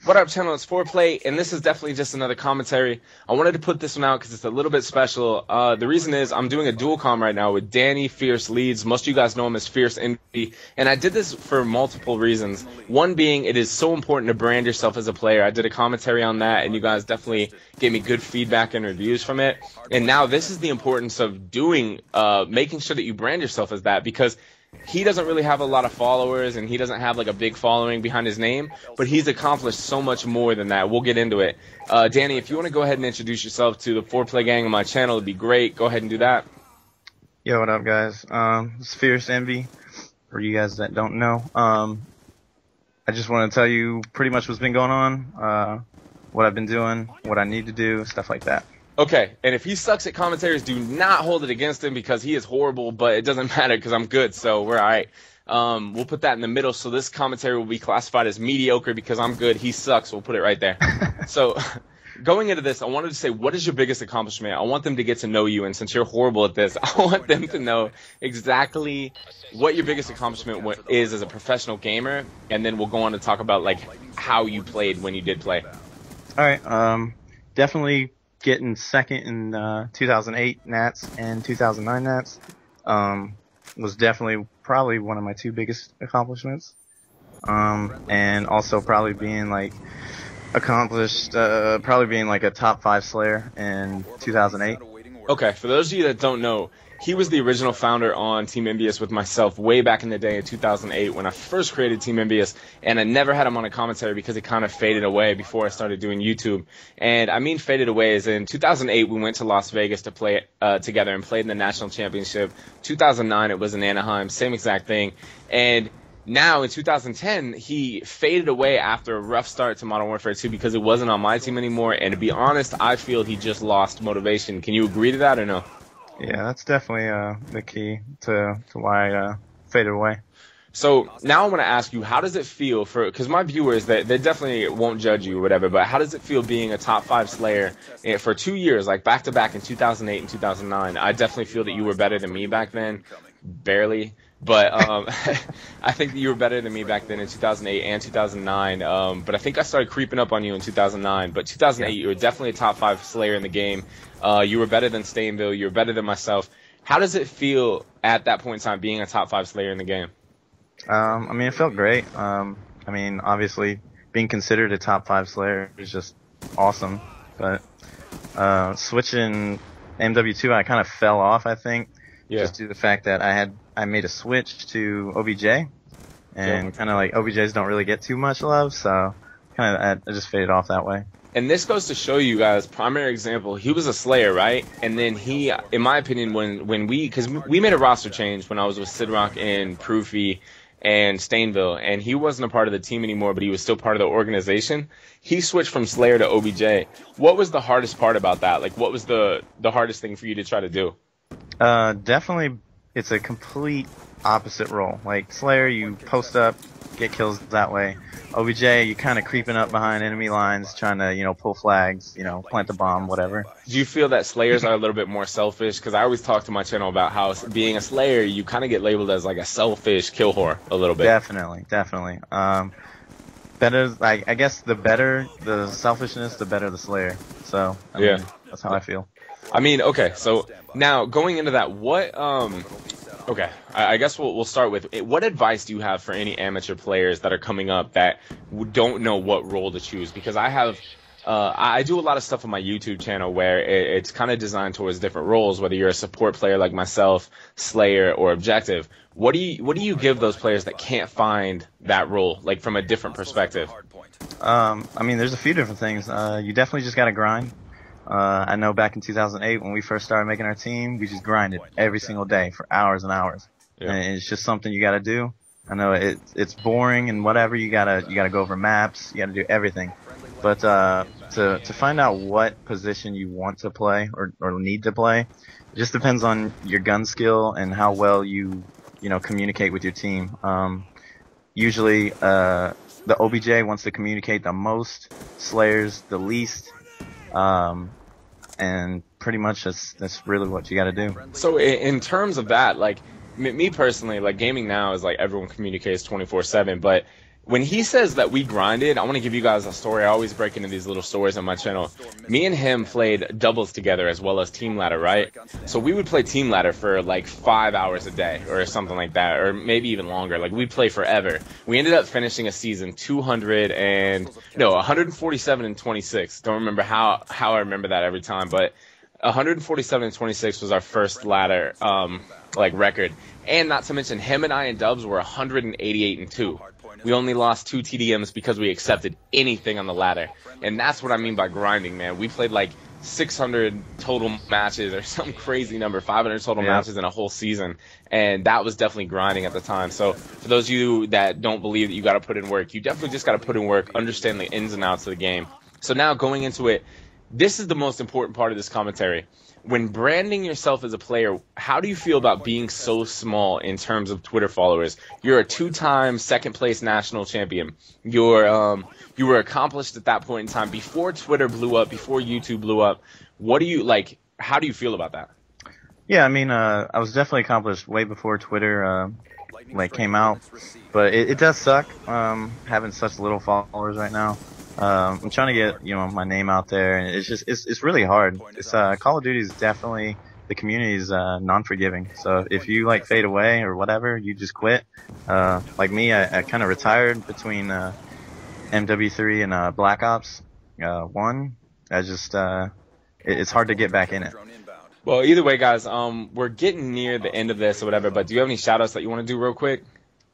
What up, channel? It's 4Play, and this is definitely just another commentary. I wanted to put this one out because it's a little bit special. The reason is I'm doing a dual comm right now with Danny Fierce Leeds. Most of you guys know him as Fierce Envy, and I did this for multiple reasons. One being it is so important to brand yourself as a player. I did a commentary on that, and you guys definitely gave me good feedback and reviews from it. And now this is the importance of making sure that you brand yourself as that, because he doesn't really have a lot of followers, and he doesn't have like a big following behind his name, but he's accomplished so much more than that. We'll get into it. Danny, if you want to go ahead and introduce yourself to the 4Play gang on my channel, it'd be great. Go ahead and do that. Yo, what up, guys? It's Fierce Envy, for you guys that don't know. I just want to tell you pretty much what's been going on, what I've been doing, what I need to do, stuff like that. Okay, and if he sucks at commentaries, do not hold it against him, because he is horrible, but it doesn't matter because I'm good, so we're alright. We'll put that in the middle, so this commentary will be classified as mediocre because I'm good, he sucks, we'll put it right there. So, going into this, I wanted to say, what is your biggest accomplishment? I want them to get to know you, and since you're horrible at this, I want them to know exactly what your biggest accomplishment is as a professional gamer, and then we'll go on to talk about, like, how you played when you did play. Alright, definitely getting second in 2008 Nats and 2009 Nats was definitely probably one of my two biggest accomplishments. And also probably being like probably being like a top 5 Slayer in 2008. Okay, for those of you that don't know, he was the original founder on Team Envious with myself way back in the day in 2008 when I first created Team Envious, and I never had him on a commentary because it kind of faded away before I started doing YouTube. And I mean faded away as in 2008 we went to Las Vegas to play together and played in the national championship. 2009 it was in Anaheim, same exact thing. And now in 2010 he faded away after a rough start to Modern Warfare 2 because it wasn't on my team anymore, and to be honest, I feel he just lost motivation. Can you agree to that or no? Yeah, that's definitely the key to why I faded away. So now I want to ask you, how does it feel because my viewers, they definitely won't judge you or whatever, but how does it feel being a top 5 Slayer for 2 years, like back to back in 2008 and 2009? I definitely feel that you were better than me back then, barely, but I think that you were better than me back then in 2008 and 2009, but I think I started creeping up on you in 2009, but 2008 you were definitely a top 5 Slayer in the game. You were better than Stainville, you were better than myself. How does it feel at that point in time being a top 5 Slayer in the game? I mean, it felt great. I mean, obviously, being considered a top 5 Slayer is just awesome. But switching MW2, I kind of fell off, I think, just due to the fact that I made a switch to OBJ, and kind of like OBJs don't really get too much love, so kind of I just faded off that way. And this goes to show you guys, primary example, he was a Slayer, right? And then he, in my opinion, because we made a roster change when I was with Sidrock and Proofy and Stainville, and he wasn't a part of the team anymore, but he was still part of the organization. He switched from Slayer to OBJ. What was the hardest part about that? Like, what was the hardest thing for you to try to do? Definitely, it's a complete opposite role. Like, Slayer, you post up, get kills that way. OBJ, you kind of creeping up behind enemy lines, trying to, pull flags, plant the bomb, whatever. Do you feel that Slayers are a little bit more selfish? Because I always talk to my channel about how being a Slayer, you kind of get labeled as like a selfish kill whore a little bit. Definitely. Better, like, I guess the better the selfishness, the better the Slayer. So, I mean, that's how I feel. I mean, okay, so now going into that, okay, I guess we'll start with, what advice do you have for any amateur players that are coming up that don't know what role to choose? Because I do a lot of stuff on my YouTube channel where it's kind of designed towards different roles, whether you're a support player like myself, Slayer, or Objective. What do you give those players that can't find that role, like from a different perspective? I mean, there's a few different things. You definitely just got to grind. I know back in 2008 when we first started making our team, we just grinded every single day for hours and hours. Yeah. And it's just something you got to do. I know it's boring and whatever. You gotta go over maps. You gotta do everything. But to find out what position you want to play or need to play, it just depends on your gun skill and how well you communicate with your team. Usually, the OBJ wants to communicate the most, Slayers the least, and pretty much that's really what you got to do. So in terms of that, like me personally, like gaming now is like everyone communicates 24/7, but when he says that we grinded, I want to give you guys a story. I always break into these little stories on my channel. Me and him played doubles together as well as team ladder, right? So we would play team ladder for like 5 hours a day or something like that, or maybe even longer. Like we'd play forever. We ended up finishing a season 147 and 26. Don't remember how I remember that every time, but 147 and 26 was our first ladder like record. And not to mention, him and I in dubs were 188 and 2. We only lost 2 TDMs because we accepted anything on the ladder. And that's what I mean by grinding, man. We played like 600 total matches or some crazy number, 500 total matches in a whole season. And that was definitely grinding at the time. So for those of you that don't believe that you got to put in work, you definitely just got to put in work, understand the ins and outs of the game. So now going into it, this is the most important part of this commentary. When branding yourself as a player, how do you feel about being so small in terms of Twitter followers? You're a 2-time second-place national champion. You were accomplished at that point in time before Twitter blew up, before YouTube blew up. What do you like? How do you feel about that? Yeah, I mean, I was definitely accomplished way before Twitter came out, but it does suck having such little followers right now. I'm trying to get my name out there, and it's really hard. It's Call of Duty is definitely, the community is non-forgiving. So if you like fade away or whatever, you just quit. Like me, I kind of retired between MW3 and Black Ops 1. It's hard to get back in it. Well, either way, guys, we're getting near the end of this or whatever. But do you have any shout-outs that you want to do real quick?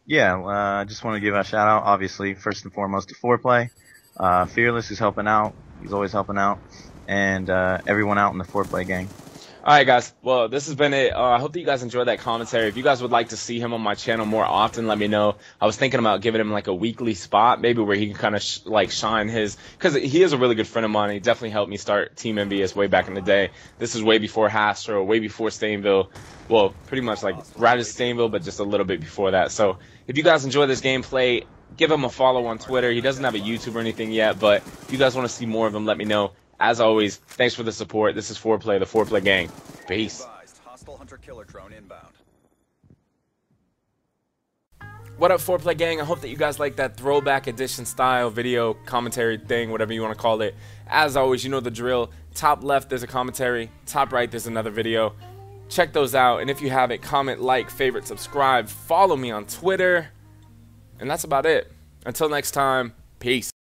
Yeah, I just want to give a shout-out, obviously, first and foremost to 4Play. Fearless is helping out. He's always helping out. And everyone out in the 4Play gang. All right, guys. Well, this has been it. I hope that you guys enjoyed that commentary. If you guys would like to see him on my channel more often, let me know. I was thinking about giving him like a weekly spot, maybe where he can kind of shine his, because he is a really good friend of mine. He definitely helped me start Team MVS way back in the day. This is way before Hastro, way before Stainville. Well, pretty much like right at Stainville, but just a little bit before that. So if you guys enjoy this gameplay, give him a follow on Twitter. He doesn't have a YouTube or anything yet, but if you guys want to see more of him, let me know. As always, thanks for the support. This is 4Play, the 4Play gang. Peace. What up, 4Play gang? I hope that you guys like that throwback edition style video commentary thing, whatever you want to call it. As always, you know the drill. Top left, there's a commentary. Top right, there's another video. Check those out. And if you haven't, comment, like, favorite, subscribe. Follow me on Twitter. And that's about it. Until next time, peace.